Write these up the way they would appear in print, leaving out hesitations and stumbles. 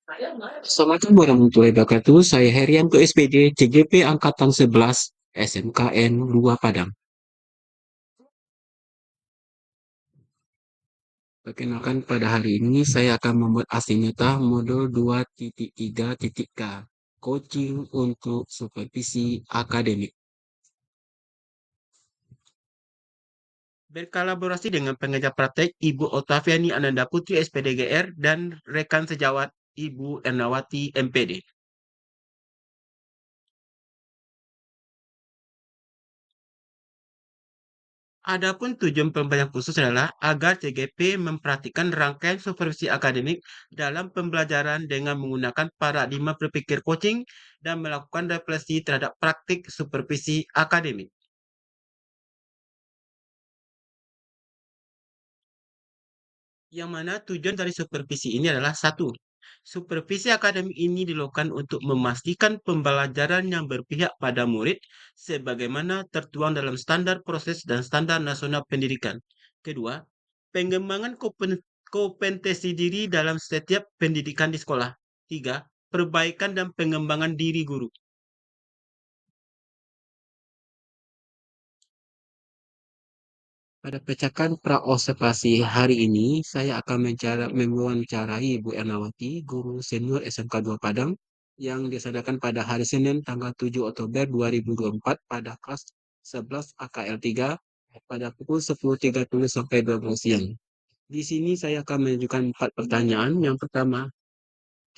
Assalamualaikum warahmatullahi wabarakatuh. Saya Herianto SPD, CGP Angkatan 11, SMKN 2 Padang. Perkenalkan pada hari ini saya akan membuat aksi nyata modul 2.3.K, coaching untuk supervisi akademik. Berkolaborasi dengan pengajar praktek Ibu Otaviani Ananda Putri SPDGR dan rekan sejawat Ibu Ernawati MPD. Adapun tujuan pembelajaran khusus adalah agar CGP mempraktikkan rangkaian supervisi akademik dalam pembelajaran dengan menggunakan paradigma berpikir coaching dan melakukan refleksi terhadap praktik supervisi akademik. Yang mana tujuan dari supervisi ini adalah satu, supervisi akademik ini dilakukan untuk memastikan pembelajaran yang berpihak pada murid sebagaimana tertuang dalam standar proses dan standar nasional pendidikan. Kedua, pengembangan kompetensi diri dalam setiap pendidikan di sekolah. Tiga, perbaikan dan pengembangan diri guru. Pada pecahkan pra-observasi hari ini, saya akan mewawancarai Ibu Ernawati, guru senior SMK 2 Padang, yang disadakan pada hari Senin tanggal 7 Oktober 2024 pada kelas 11 AKL 3 pada pukul 10.30 sampai 12 siang. Di sini saya akan menunjukkan 4 pertanyaan. Yang pertama,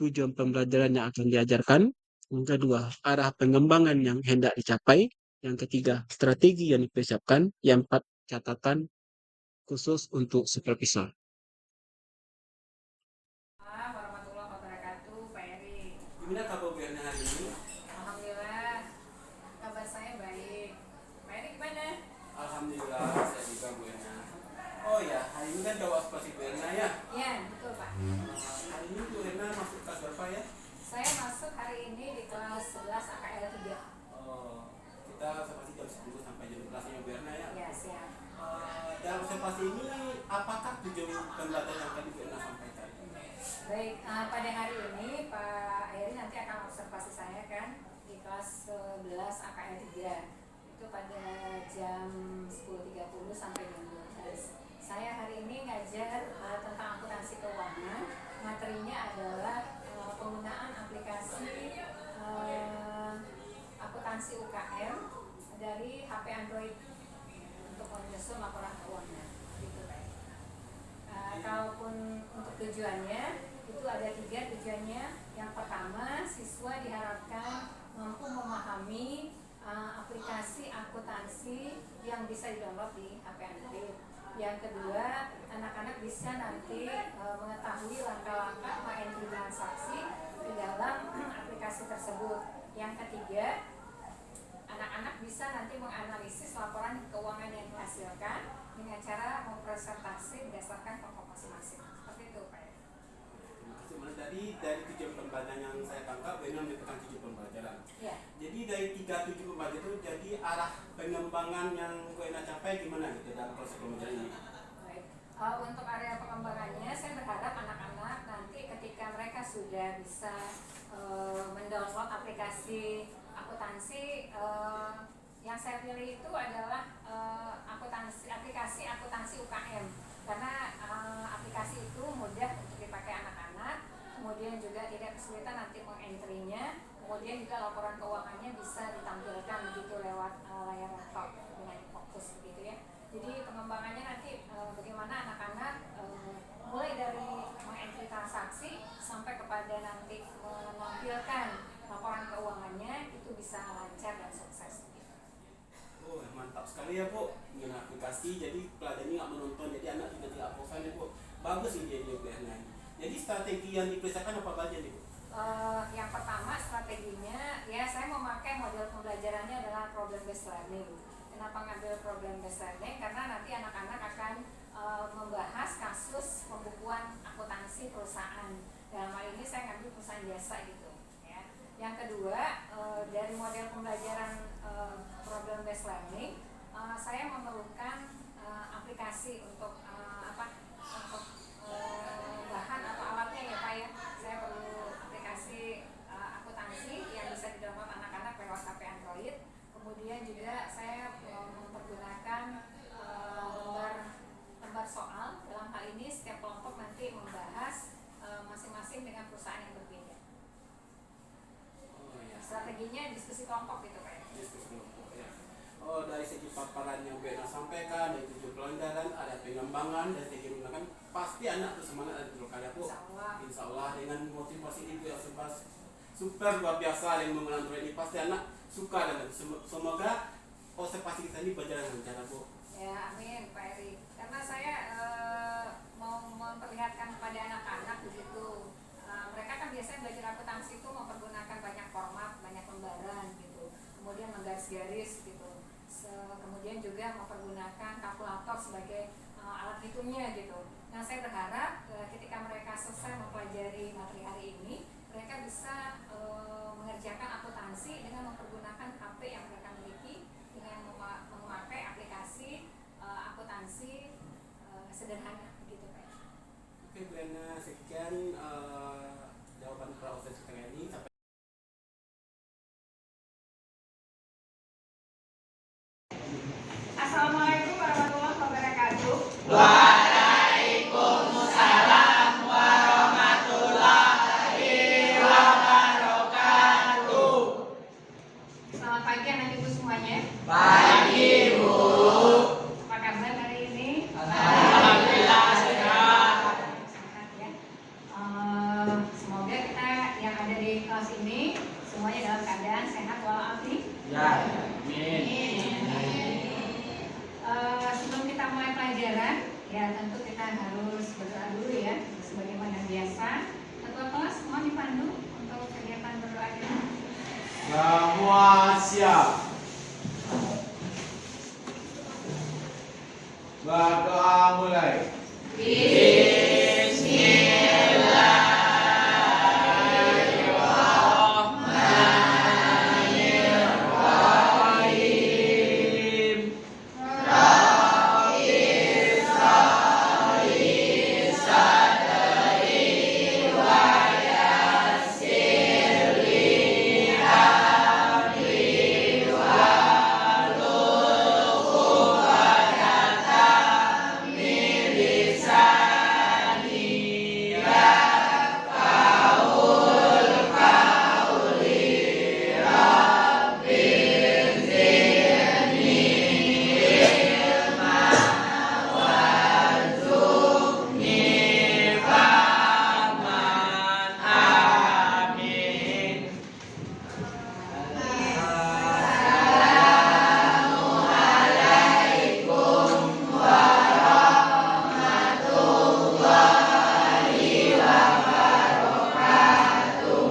tujuan pembelajaran yang akan diajarkan. Yang kedua, arah pengembangan yang hendak dicapai. Yang ketiga, strategi yang dipersiapkan. Yang empat, catatan khusus untuk supervisor. Warahmatullahi wabarakatuh, Pak Eri. Gimana kabar Bu Erna hari ini? Alhamdulillah, kabar saya baik. Pak Eri gimana? Alhamdulillah, saya juga Bu Erna. Oh ya, hari ini kan jawab spasi Bu Erna ya. Ya, betul Pak. Hari ini Bu Erna masuk kelas berapa ya? Saya masuk hari ini di kelas 11 AKL 3. Oh, kita observasi jam 10 sampai jam 11 ya Bu Erna ya. Ya, siap. Dalam observasi ini, apakah tujuan pembelajaran yang tadi Bu Erna sampaikan? Baik, pada hari ini Pak Eri nanti akan observasi saya kan di kelas 11 AKL 3. Itu pada jam 10.30 sampai jam 12. Saya hari ini ngajar tentang akuntansi keuangan. Materinya adalah penggunaan aplikasi akuntansi UKM dari HP Android untuk menyusun laporan keuangan. Gitu, Pak. Kalaupun untuk tujuannya itu ada 3 tujuannya. Yang pertama, siswa diharapkan mampu memahami aplikasi akuntansi yang bisa di-download di HP Android. Yang kedua, anak-anak bisa nanti mengetahui langkah-langkah entry transaksi di dalam aplikasi tersebut. Yang ketiga, anak-anak bisa nanti menganalisis laporan keuangan yang dihasilkan dengan cara mempresentasi berdasarkan kelompok masing-masing. Seperti itu, Pak. Tadi dari tujuan pembelajaran yang saya tangkap, ini merupakan tujuan pembelajaran. Ya. Jadi dari 3 tujuan pembelajaran itu, jadi arah pengembangan yang Bu Erna capai gimana gitu dalam proses pembelajaran ini? Baik. Untuk area pengembangannya, saya berharap anak-anak nanti ketika mereka sudah bisa mendownload aplikasi akuntansi, yang saya pilih itu adalah aplikasi akuntansi UKM, karena aplikasi itu mudah untuk dipakai anak-anak, kemudian juga tidak kesulitan nanti mengentry-nya, kemudian juga laporan keuangannya bisa ditampilkan begitu lewat layar laptop dengan fokus begitu ya. Jadi pengembangannya nanti bagaimana anak-anak mulai dari mengentry transaksi sampai kepada nanti menampilkan laporan keuangannya itu bisa lancar dan sukses. Oh, mantap sekali ya Bu, dengan aplikasi jadi pelajar ini nggak menonton, jadi anak juga tidak bosan ya Bu. Bagus ini dia Bu Erna. Jadi strategi yang dipersiapkan apa saja nih Bu? Yang pertama strateginya, ya saya memakai model pembelajarannya adalah problem based learning. Kenapa ngambil problem based learning? Karena nanti anak-anak akan membahas kasus pembukuan akuntansi perusahaan. Dalam hal ini saya ngambil perusahaan jasa gitu. Ya. Yang kedua, dari model pembelajaran problem based learning, saya memerlukan aplikasi untuk untuk bahan atau alatnya ya Pak ya. Saya perlu perusahaan yang berbeda. Oh, ya. Strateginya diskusi kelompok gitu Pak. Diskusi kelompok ya. Oh, dari segi paparan yang Bu Ena sampaikan, dari 7 pelanggaran, ada pengembangan, dari segi menggunakan, pasti anak itu semangat ada pilkada Bu. Insya Allah dengan motivasi ibu yang super luar biasa yang mengenal ini, pasti anak suka dan semoga observasi kita ini berjalan dengan cara Bu. Ya, amin Pak Eri. Karena saya mau memperlihatkan kepada anak-anak begitu. Mereka kan biasanya belajar akuntansi itu mempergunakan banyak format, banyak lembaran gitu. Kemudian menggaris-garis gitu. Kemudian juga mempergunakan kalkulator sebagai alat hitungnya gitu. Nah, saya berharap ketika mereka selesai mempelajari materi hari ini, mereka bisa mengerjakan akuntansi dengan mempergunakan HP yang mereka miliki, dengan memakai aplikasi akuntansi sederhana gitu Pak. Oke Bu Ena, sekian jawaban proses kita ini. Assalamualaikum warahmatullahi wabarakatuh. Waalaikumsalam warahmatullahi wabarakatuh. Selamat pagi anak ibu semuanya. Pagi Bu. Apa kabar hari ini? Alhamdulillah sehat. Sehat ya. Semoga kita yang ada di kelas ini semuanya dalam keadaan sehat walafiat. Ya, amin. Sebelum kita mulai pelajaran, ya tentu kita harus berdoa dulu ya, sebagaimana biasa. Ketua kelas mohon dipandu untuk kegiatan berdoa kita. Semua siap. Berdoa mulai.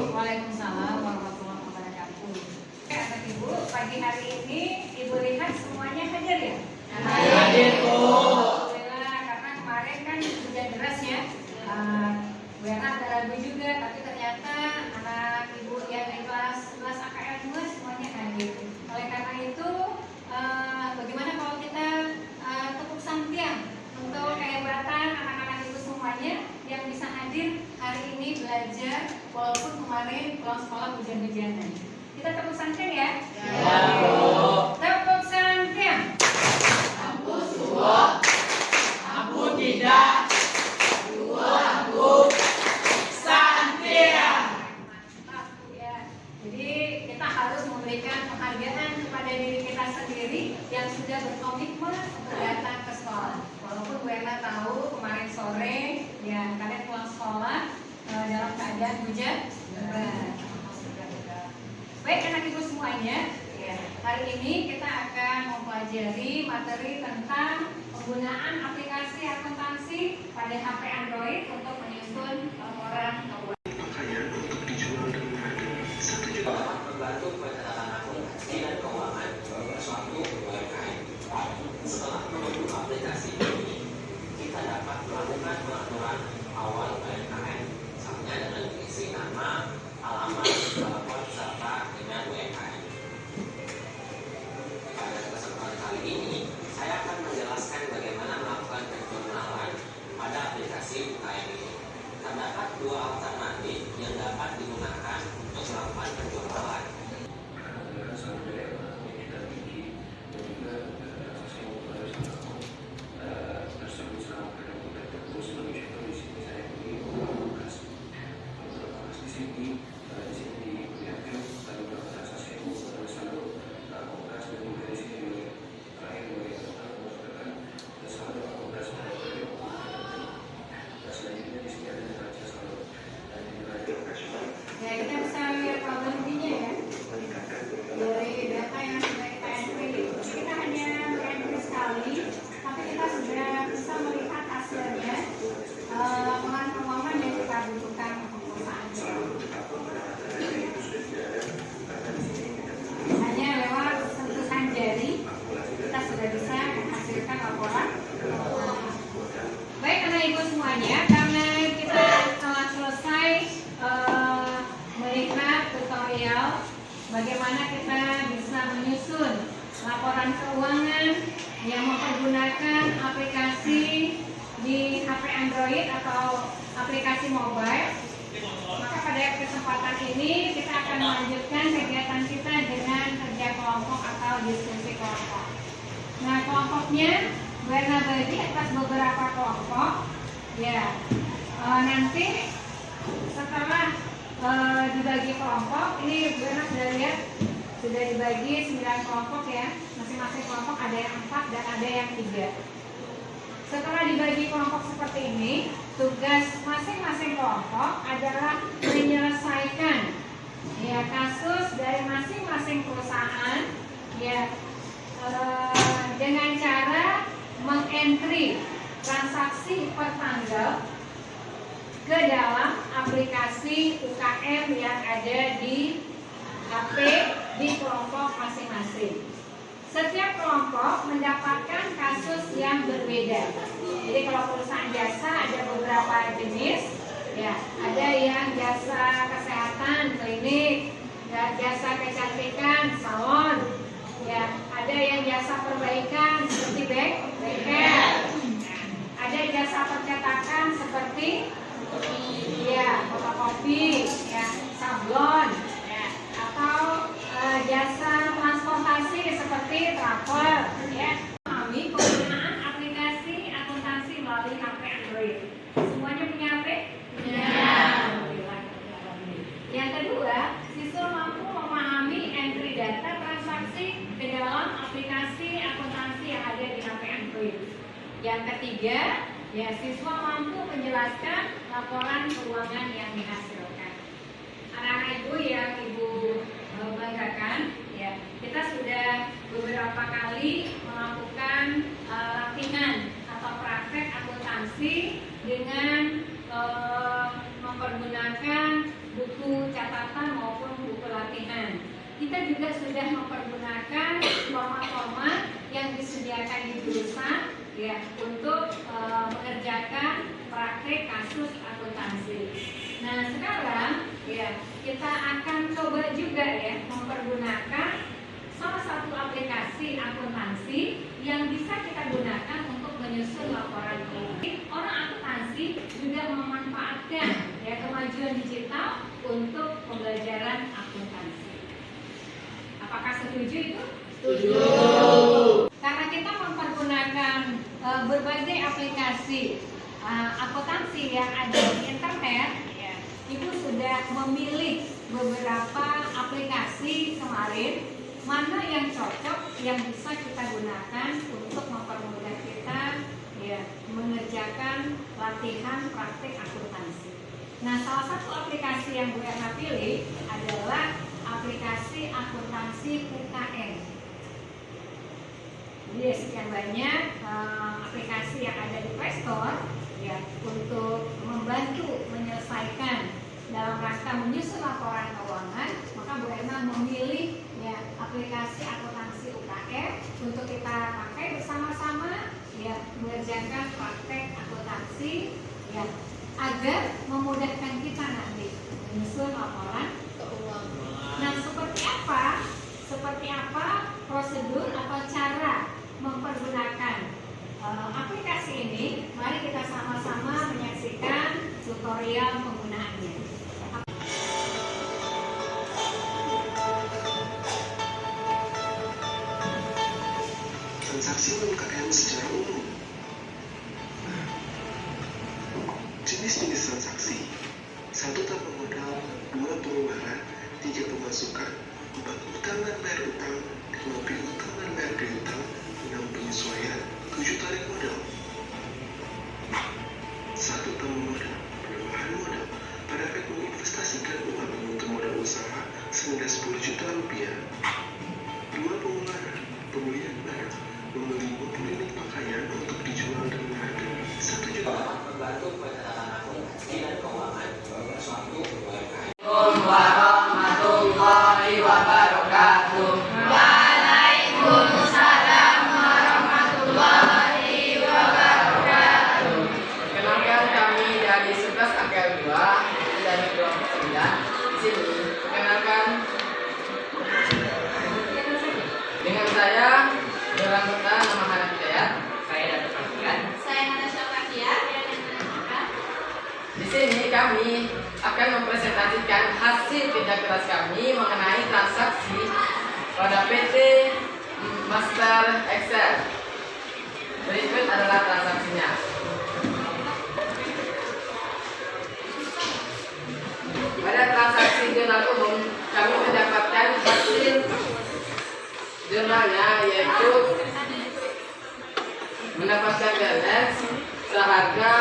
Waalaikumsalam warahmatullahi wabarakatuh. Anak ibu, pagi hari ini ibu lihat semuanya hadir ya? Hadir, Bu. Alhamdulillah, karena kemarin kan hujan deras ya. Bu Yana ada ragu juga, tapi ternyata anak ibu yang di kelas 11 AKL 2 semuanya hadir. Oleh karena itu, bagaimana kalau kita tepuk sampian untuk kehebatan anak-anak ibu semuanya yang bisa hadir hari ini belajar walaupun kemarin pulang sekolah hujan-hujanan. Kita tepuk sampian ya? Ya, Bu. Tepuk sampian. Ampun suwo. Ampun tidak. Dua ampun. Santia. Mantap ya. Jadi kita harus memberikan penghargaan kepada diri kita sendiri yang sudah berkomitmen untuk datang ke sekolah. Walaupun Bu Ena tahu kemarin sore ya kalian pulang sekolah dalam keadaan hujan deras. Baik anak ibu semuanya, ya, hari ini kita akan mempelajari materi tentang penggunaan aplikasi akuntansi pada HP Android untuk menyusun laporan keuangan. Membantu pencatatan akuntansi dan keuangan suatu UMKM. Setelah mengunduh aplikasi ini, kita dapat melakukan pengaturan awal UMKM, misalnya dengan mengisi nama, alamat, telepon, serta dengan UMKM. Pada kesempatan kali ini, saya akan menjelaskan bagaimana melakukan penjurnalan pada aplikasi UKM ini. Terdapat dua alternatif Jadi di sini diperlihatkan ada beberapa transaksi yang saldo akumulasi dan juga di sini terakhir bagi teman-teman menggunakan saldo akumulasi pada periode. Dan selanjutnya di sini ada neraca saldo dan neraca operasional. Ya, kita bisa lihat kronologinya ya. Dari data yang sudah kita entry, kita hanya entry sekali, tapi kita sudah bisa melihat hasilnya. Laporan keuangan yang kita butuhkan untuk perusahaan. Hanya lewat sentuhan jari kita sudah bisa menghasilkan laporan. Baik anak ibu semuanya, karena kita telah selesai melihat tutorial bagaimana kita bisa menyusun laporan keuangan yang mempergunakan aplikasi di HP Android atau aplikasi mobile. Maka pada kesempatan ini kita akan melanjutkan kegiatan kita dengan kerja kelompok atau diskusi kelompok. Nah, kelompoknya Bu Erna bagi atas beberapa kelompok. Ya, nanti setelah dibagi kelompok, ini Bu Erna sudah lihat sudah dibagi 9 kelompok ya. Masing-masing kelompok ada yang 4 dan ada yang 3. Setelah dibagi kelompok seperti ini, tugas masing-masing kelompok adalah menyelesaikan ya kasus dari masing-masing perusahaan ya dengan cara mengentry transaksi per tanggal ke dalam aplikasi UKM yang ada di HP di kelompok masing-masing. Setiap kelompok mendapatkan kasus yang berbeda. Jadi kalau perusahaan jasa ada beberapa jenis, ya ada yang jasa kesehatan, klinik, ya, jasa kecantikan, salon, ya ada yang jasa perbaikan seperti bengkel, ada jasa percetakan seperti ya fotokopi, ya sablon, ya atau jasa transportasi seperti travel, ya. Kami penggunaan aplikasi akuntansi melalui HP Android. Semuanya punya HP? Ya. Yang kedua, siswa mampu memahami entry data transaksi ke dalam aplikasi akuntansi yang ada di HP Android. Yang ketiga, ya siswa mampu menjelaskan laporan keuangan yang dihasilkan. Anak-anak ibu yang ibu banggakan, ya kita sudah beberapa kali melakukan latihan atau praktek akuntansi dengan mempergunakan buku catatan maupun buku latihan. Kita juga sudah mempergunakan format-format yang disediakan di jurusan ya untuk mengerjakan praktek kasus akuntansi. Nah sekarang ya kita akan coba juga ya mempergunakan salah satu aplikasi akuntansi yang bisa kita gunakan untuk menyusun laporan keuangan. Orang akuntansi juga memanfaatkan ya kemajuan digital untuk pembelajaran akuntansi. Apakah setuju itu? Setuju. Karena kita mempergunakan berbagai aplikasi akuntansi yang ada di internet, ya, Ibu sudah memilih beberapa aplikasi kemarin mana yang cocok yang bisa kita gunakan untuk mempermudah kita ya mengerjakan latihan praktik akuntansi. Nah, salah satu aplikasi yang Bu Erna pilih adalah aplikasi akuntansi UKM. Jadi sekian banyak aplikasi yang ada di Play Store ya untuk membantu menyelesaikan dalam rangka menyusun laporan keuangan. Maka Bu Erna memilih ya aplikasi akuntansi UKM untuk kita pakai bersama-sama ya mengerjakan praktek akuntansi ya agar memudahkan kita nanti menyusun laporan keuangan. Nah, seperti apa prosedur atau cara mempergunakan aplikasi ini? Mari kita sama-sama menyaksikan tutorial penggunaannya. Transaksi UKM secara umum. Jenis-jenis transaksi: 1 tanpa modal, 2 Ngopi utang dan bayar piutang, 6 penyesuaian, 7 tarik modal. 1 tambah modal, penambahan modal. Pada efek menginvestasikan uang untuk modal usaha senilai 10 juta rupiah. 2 pengeluaran, pembelian barang, membeli 20 unit pakaian untuk dijual dengan harga 1 juta. Membantu pencatatan akun dan keuangan suatu UMKM. Assalamualaikum warahmatullahi wabarakatuh. Waalaikumsalam warahmatullahi wabarakatuh. Perkenalkan kami dari 11 AKL 2 dari kelompok 9. Di sini perkenalkan dengan saya dalam kota nama Hana Hidayat. Saya Datuk Panggilan. Saya Natasha Fakia dan Di sini kami akan mempresentasikan hasil kerja keras kami mengenai transaksi pada PT Master Excel. Berikut adalah transaksinya. Pada transaksi jurnal umum, kami mendapatkan hasil jurnalnya, yaitu mendapatkan balance seharga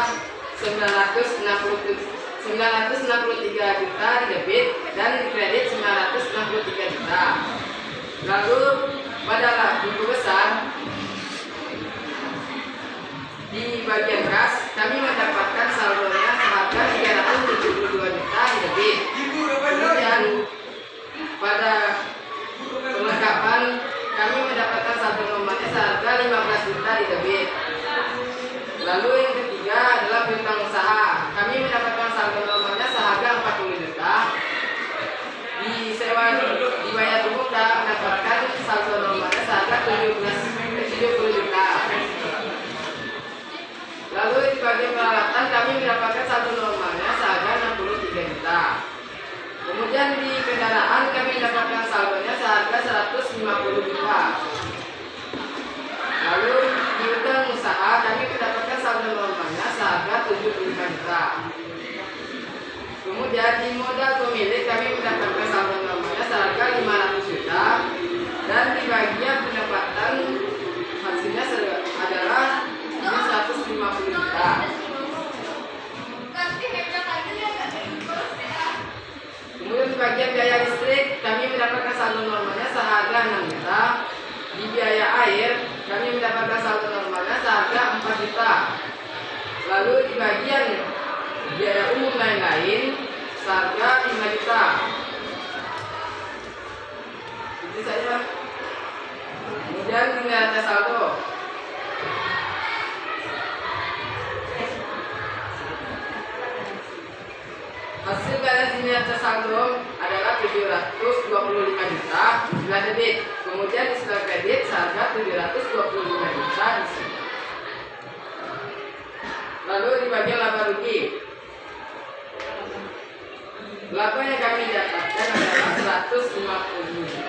963 juta di debit dan di kredit 963 juta. Lalu pada buku besar di bagian kas kami mendapatkan saldonya seharga 372 juta di debit. Kemudian pada perlengkapan kami mendapatkan saldo normalnya seharga 15 juta di debit. Lalu yang ketiga adalah piutang usaha. Kami mendapatkan saldo normalnya seharga 40 juta. Dibayar muka mendapatkan saldo normalnya seharga 70 juta. Lalu di bagian peralatan kami mendapatkan saldo normalnya seharga 63 juta. Kemudian di kendaraan kami mendapatkan saldonya seharga 150 juta. Lalu di utang usaha kami mendapatkan saldo normalnya seharga 75 juta. Kemudian di modal pemilik kami mendapatkan saldo normalnya seharga 500 juta. Dan di bagian pendapatan hasilnya adalah 150 juta. Kemudian di bagian biaya listrik kami mendapatkan saldo normalnya seharga 6 juta. Di biaya air kami mendapatkan saldo normalnya seharga 4 juta. Lalu di bagian biaya umum lain-lain seharga 5 juta. Itu saja. Kemudian nilai saldo. Hasil balance nilai saldo adalah 725 juta di sebelah debit. Kemudian di sebelah kredit seharga 725 juta di sini. Lalu di bagian laba rugi, laba yang kami dapatkan adalah 150 juta.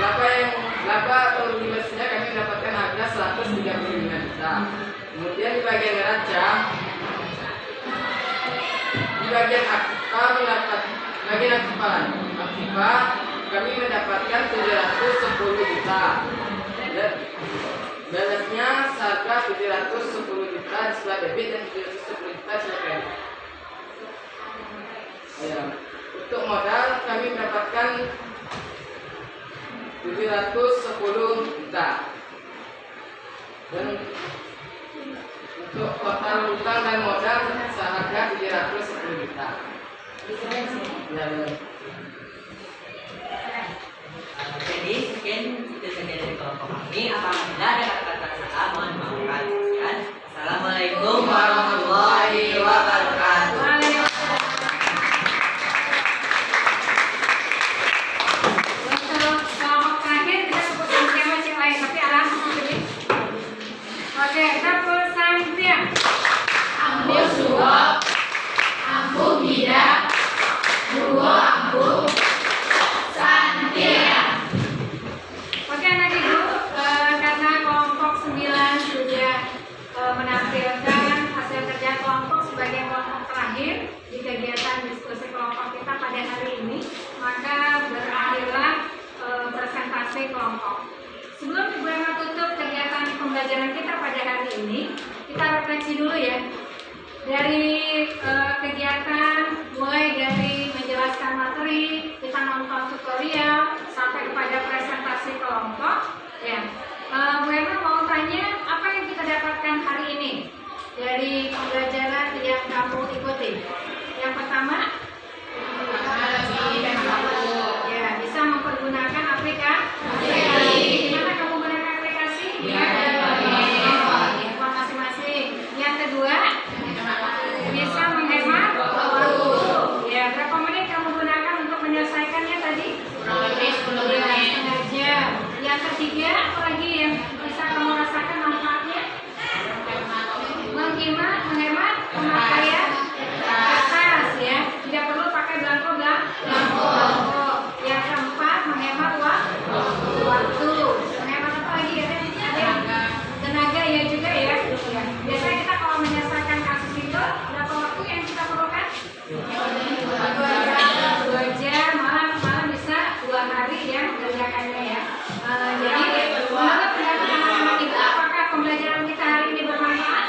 Laba atau rugi bersihnya kami mendapatkan harga 135 juta. Kemudian di bagian neraca, di bagian aktiva kami mendapatkan 710 juta. Balance-nya seharga 710 juta di sebelah debit dan 710 juta di sebelah kredit. Untuk modal kami mendapatkan 710 juta. Dan untuk total utang dan modal seharga 710 juta. Jadi mungkin itu saja dari kelompok kami. Apabila ada kata-kata salah, mohon dimaafkan. Assalamualaikum warahmatullahi wabarakatuh. Untuk kelompok terakhir kita sebutkan siapa yang lain, tapi arah ini. Oke, dapur Santia. Ambu suwok, ambu bidak, duo ambu, santia. Oke anak ibu, karena kelompok dulu ya. Dari kegiatan mulai dari menjelaskan materi, kita nonton tutorial sampai kepada presentasi kelompok ya. Bu Erna mau tanya apa yang kita dapatkan hari ini dari pembelajaran yang kamu ikuti. Yang pertama ya, bisa mempergunakan aplikasi. Gimana kamu menggunakan aplikasi? Handphone masing-masing. Yang kedua, bisa menghemat waktu. Ya, berapa menit kamu gunakan untuk menyelesaikannya tadi? Kurang lebih 10 menit. Setengah jam. Yang ketiga, apa lagi yang bisa kamu rasakan manfaatnya? Menghemat pemakaian kertas ya, tidak perlu pakai belangko. Yang keempat, menghemat waktu. Menghemat apa lagi ya? Tenaga ya juga ya. Biasanya kita kalau menyelesaikan kasus itu berapa waktu yang kita perlukan? 2 jam, malam bisa 2 hari ya mengerjakannya ya. Jadi menurut pendapat anak-anak itu, apakah pembelajaran kita hari ini bermanfaat?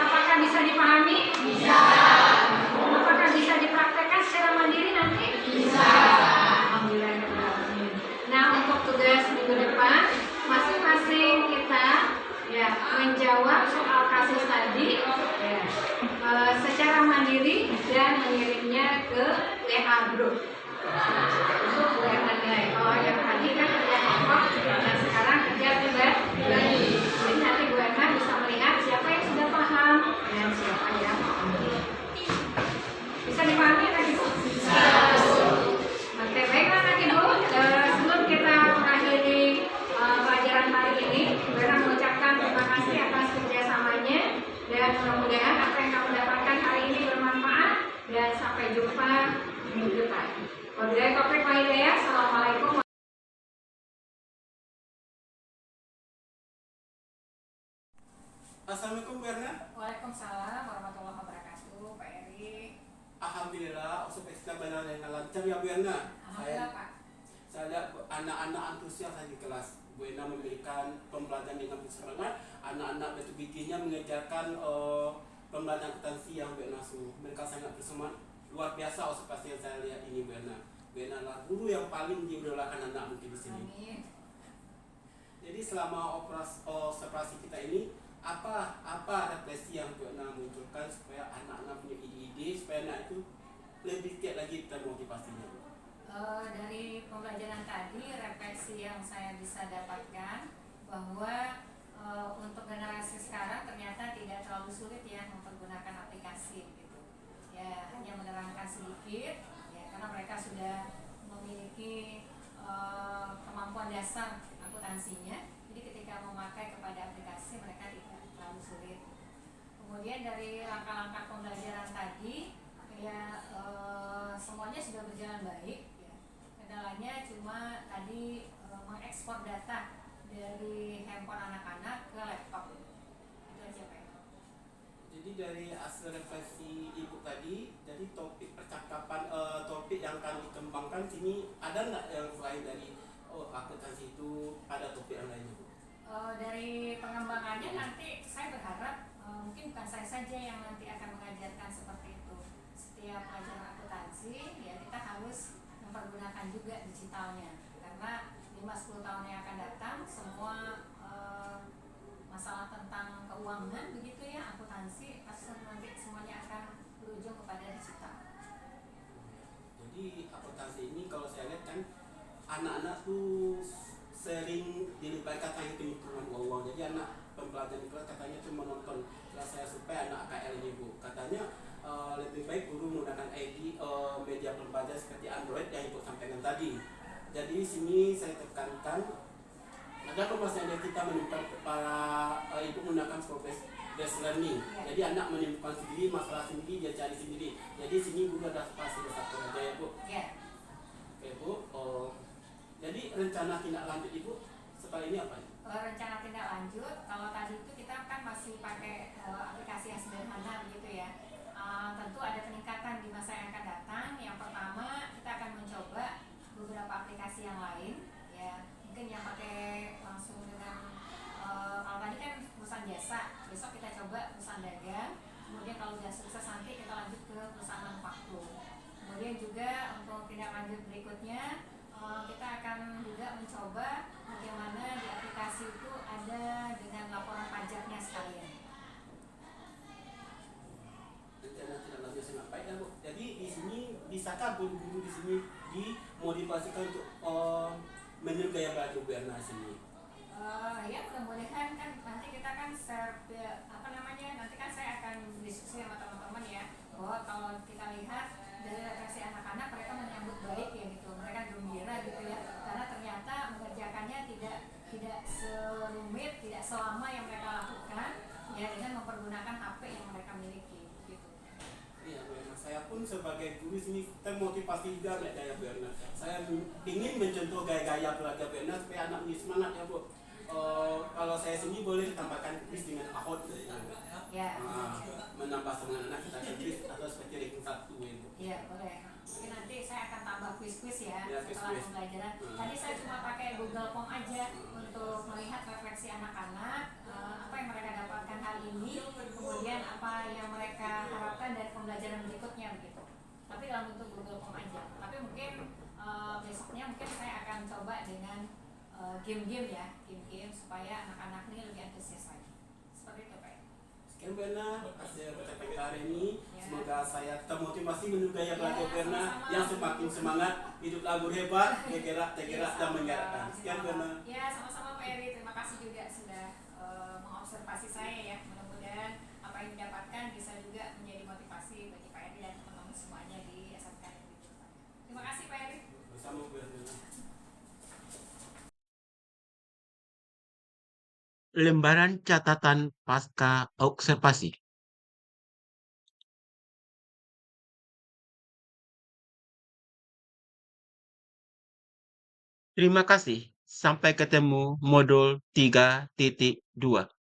Apakah bisa dipahami? Bisa. Apakah bisa dipraktekkan secara mandiri nanti? Bisa. Alhamdulillah. Nah, untuk tugas minggu depan, masing-masing kita ya menjawab soal kasus tadi ya, secara mandiri dan mengirimnya ke WA group. Untuk Bu Erna nilai. Kalau yang tadi kan kerja kelompok, dan sekarang kerja pribadi. Jadi nanti Bu Erna bisa melihat siapa yang sudah paham dan siapa yang belum. Bisa dipahami tadi Bu? Bisa. Oke, baiklah nanti Bu. Sebelum kita mengakhiri pelajaran hari ini, Bu Erna mengucapkan terima kasih atas kerjasamanya dan mudah-mudahan apa yang kamu dapatkan hari ini bermanfaat dan sampai jumpa minggu depan. Wabillahi taufiq wal hidayah. Assalamualaikum. Assalamualaikum Bu Erna. Waalaikumsalam warahmatullahi wabarakatuh, Pak Eri. Alhamdulillah, supaya benar yang lancar ya Bu Erna. Alhamdulillah Pak. Saya lihat anak-anak antusias di kelas. Bu Erna memberikan pembelajaran dengan bersemangat. Anak-anak betul-betulnya mengejarkan pembelajaran akuntansi yang Bu Erna suruh. Mereka sangat bersemangat. Luar biasa seperti yang saya lihat ini Bu Erna. Bu Erna adalah guru yang paling diidolakan anak mungkin di sini. Amin. Jadi selama operasi kita ini apa refleksi yang Bu Erna munculkan supaya anak-anak punya ide-ide supaya anak itu lebih giat lagi termotivasinya. Dari pembelajaran tadi, refleksi yang saya bisa dapatkan bahwa untuk generasi sekarang ternyata tidak terlalu sulit ya mempergunakan aplikasi gitu. Ya, hanya menerangkan sedikit ya, karena mereka sudah memiliki kemampuan dasar akuntansinya. Jadi ketika memakai kepada aplikasi mereka tidak terlalu sulit. Kemudian dari langkah-langkah pembelajaran tadi ya semuanya sudah berjalan baik ya. Kendalanya cuma tadi mengekspor data dari handphone anak-anak ke laptop. Itu aja Pak. Jadi dari hasil refleksi Ibu tadi, jadi topik percakapan topik yang akan dikembangkan sini ada nggak yang selain dari akuntansi itu ada topik yang lainnya Bu? Dari pengembangannya nanti saya berharap mungkin bukan saya saja yang nanti akan mengajarkan seperti itu. Setiap pelajaran akuntansi ya kita harus mempergunakan juga digitalnya karena 5-10 tahun yang akan datang semua masalah tentang keuangan begitu ya akuntansi pasti nanti semuanya akan berujung kepada digital. Jadi akuntansi ini kalau saya lihat kan anak-anak tuh sering dilibatkan tentang hitung-hitungan uang. Jadi anak pembelajaran kelas katanya cuma nonton kelas saya supaya anak KL ini Bu. Katanya lebih baik guru menggunakan media pembelajaran seperti Android yang Ibu sampaikan tadi. Jadi di sini saya tekankan ada pembahasan yang kita menemukan para ibu menggunakan based learning. Jadi anak menemukan sendiri masalah sendiri, dia cari sendiri. Jadi sini guru ada pasti satu aja ya Bu. Ya. Oke Bu. Jadi rencana tindak lanjut Ibu setelah ini apa? Rencana tindak lanjut kalau tadi itu kita kan masih pakai aplikasi yang sederhana begitu ya. Tentu ada peningkatan di masa yang akan datang. Yang pertama kita akan mencoba beberapa aplikasi yang lain ya, mungkin yang pakai langsung dengan kalau tadi kan perusahaan jasa, besok berikutnya kita akan juga mencoba bagaimana di aplikasi itu ada dengan laporan pajaknya sekalian. Nanti dalamnya saya ngapain Bu? Jadi di sini bisakah guru-guru di sini dimotivasikan untuk meniru gaya belajar Bu Erna sini? Ya mudah-mudahan kan nanti kita kan share nanti kan saya akan diskusi sama teman-teman ya, bahwa kalau kita lihat dari refleksi anak-anak mereka menyambut baik ya gitu, mereka gembira gitu ya, karena ternyata mengerjakannya tidak serumit, tidak selama yang mereka lakukan ya, dengan mempergunakan HP yang mereka miliki gitu. Iya Bu Erna, saya pun sebagai guru sini termotivasi juga oleh gaya Bu Erna. Saya ingin mencontoh gaya-gaya belajar Bu Erna supaya anak ini semangat ya Bu. Kalau saya sini boleh ditambahkan kuis dengan ahot Ya. menambah semangat anak kita kuis atau seperti ranking 1 itu. Iya boleh. Mungkin nanti saya akan tambah kuis-kuis ya, Ya, setelah kuis-kuis. pembelajaran. Tadi saya cuma pakai Google Form aja untuk melihat refleksi anak-anak, apa yang mereka dapatkan hari ini, kemudian apa yang mereka harapkan dari pembelajaran berikutnya begitu. Tapi dalam bentuk Google Form aja. Tapi mungkin besoknya mungkin saya akan coba dengan game-game ya, game-game supaya anak-anak ini lebih antusias lagi. Seperti itu Pak. Sekian Bu Erna, hasil percakapan kita hari ini. Ya. Semoga saya termotivasi meniru gaya belajar Ya, Bu Erna sama-sama. yang semakin semangat, hiduplah guru hebat, tergerak dan menggerakkan. Sekian Bu Erna. Ya, sama-sama Pak Eri. Terima kasih juga sudah mengobservasi saya ya. Mudah-mudahan apa yang didapatkan bisa juga menjadi motivasi bagi Pak Eri dan teman-teman semuanya di SMK Negeri Jepang. Terima kasih Pak Eri. Bersama Bu Erna. Lembaran catatan pasca observasi. Terima kasih. Sampai ketemu modul 3.2.